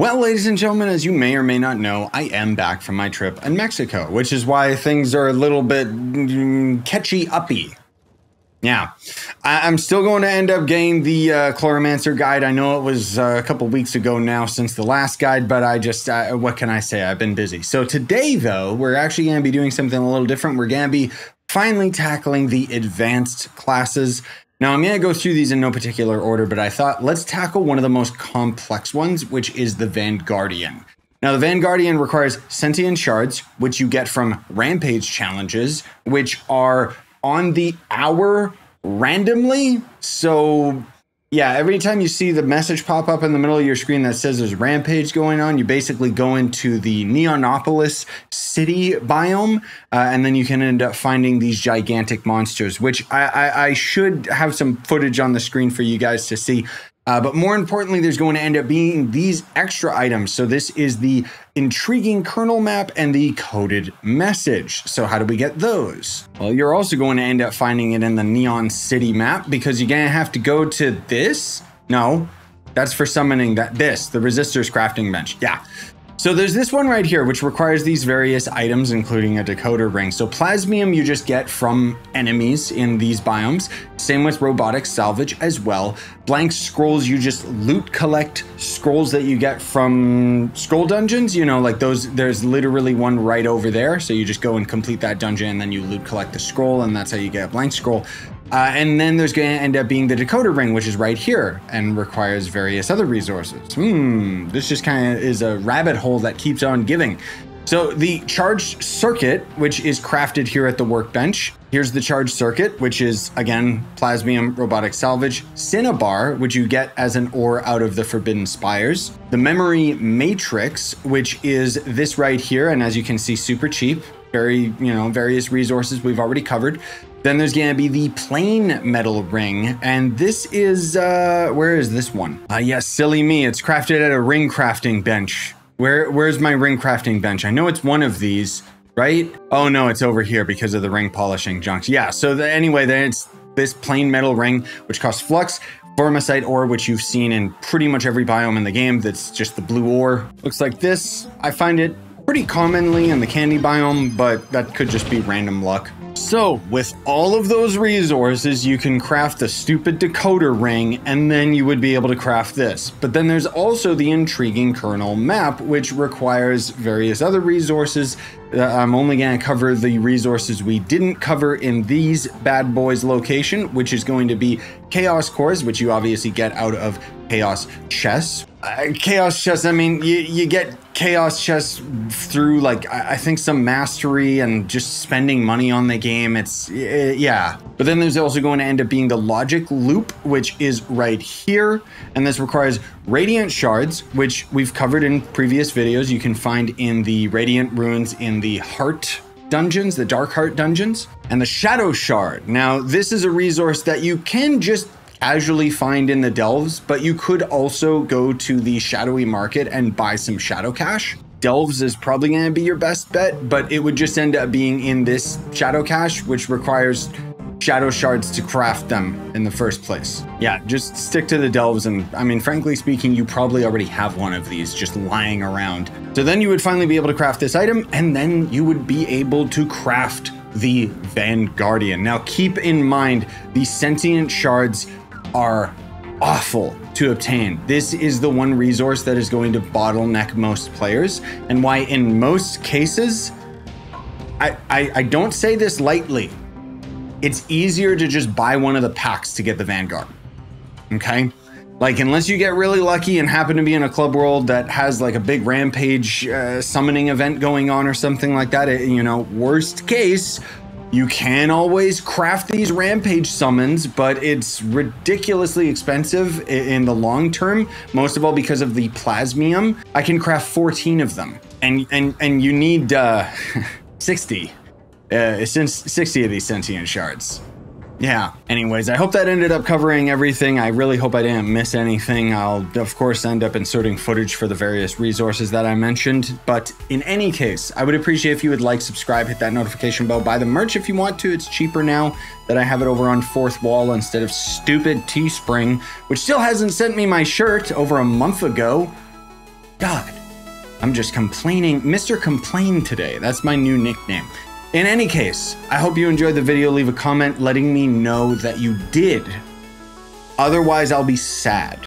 Well, ladies and gentlemen, as you may or may not know, I am back from my trip in Mexico, which is why things are a little bit catchy-uppy. Yeah, I'm still going to end up getting the Chloromancer guide. I know it was a couple weeks ago now since the last guide, but I just, what can I say? I've been busy. So today, though, we're actually going to be doing something a little different. We're going to be finally tackling the advanced classes. Now, I'm going to go through these in no particular order, but I thought let's tackle one of the most complex ones, which is the Vanguardian. Now, the Vanguardian requires sentient shards, which you get from rampage challenges, which are on the hour randomly. So yeah, every time you see the message pop up in the middle of your screen that says there's rampage going on, you basically go into the Neonopolis city biome, and then you can end up finding these gigantic monsters, which I should have some footage on the screen for you guys to see. But more importantly, there's going to end up being these extra items. So this is the intriguing kernel map and the coded message. So how do we get those? Well, you're also going to end up finding it in the Neon City map because you're going to have to go to this. No, that's for summoning the Resistor's crafting bench. Yeah. So there's this one right here, which requires these various items, including a decoder ring. So plasmium you just get from enemies in these biomes. Same with robotic salvage as well. Blank scrolls, you just loot collect scrolls that you get from scroll dungeons. You know, like those, there's literally one right over there. So you just go and complete that dungeon and then you loot collect the scroll, and that's how you get a blank scroll. And then there's going to end up being the decoder ring, which is right here and requires various other resources. This just kind of is a rabbit hole that keeps on giving. So the charged circuit, which is crafted here at the workbench. Here's the charged circuit, which is, again, plasmium, robotic salvage, cinnabar, which you get as an ore out of the Forbidden Spires. The memory matrix, which is this right here. And as you can see, super cheap. Various resources we've already covered. Then there's going to be the plain metal ring. And this is, where is this one? Yes, silly me. It's crafted at a ring crafting bench. Where's my ring crafting bench? I know it's one of these, right? Oh no, it's over here because of the ring polishing junks. Yeah, so anyway, then it's this plain metal ring, which costs flux. Formicite ore, which you've seen in pretty much every biome in the game. That's just the blue ore. Looks like this. I find it pretty commonly in the candy biome, but that could just be random luck. So with all of those resources, you can craft the stupid decoder ring, and then you would be able to craft this. But then there's also the intriguing kernel map, which requires various other resources. I'm only going to cover the resources we didn't cover in these bad boys location, which is going to be chaos cores, which you obviously get out of chaos chests. Chaos chests, I mean, you get chaos chests through, like, I think some mastery and just spending money on the game. Yeah. But then there's also going to end up being the logic loop, which is right here. And this requires radiant shards, which we've covered in previous videos. You can find in the radiant ruins in the heart dungeons, the dark heart dungeons, and the shadow shard. Now, this is a resource that you can just casually find in the delves, but you could also go to the shadowy market and buy some shadow cash. Delves is probably going to be your best bet, but it would just end up being in this shadow cache, which requires shadow shards to craft them in the first place. Yeah, just stick to the delves, and I mean, frankly speaking, you probably already have one of these just lying around. So then you would finally be able to craft this item, and then you would be able to craft the Vanguardian. Now keep in mind, the sentient shards are awful to obtain. This is the one resource that is going to bottleneck most players, and why in most cases, I don't say this lightly, it's easier to just buy one of the packs to get the Vanguard, okay? Like, unless you get really lucky and happen to be in a club world that has like a big rampage summoning event going on or something like that, worst case, you can always craft these rampage summons, but it's ridiculously expensive in the long term, most of all because of the plasmium. I can craft 14 of them, and you need 60 of these sentient shards. Yeah, anyways, I hope that ended up covering everything. I really hope I didn't miss anything. I'll, of course, end up inserting footage for the various resources that I mentioned. But in any case, I would appreciate if you would like, subscribe, hit that notification bell, buy the merch if you want to. It's cheaper now that I have it over on Fourth Wall instead of stupid Teespring, which still hasn't sent me my shirt over a month ago. God, I'm just complaining. Mr. Complain today. That's my new nickname. In any case, I hope you enjoyed the video. Leave a comment letting me know that you did. Otherwise, I'll be sad.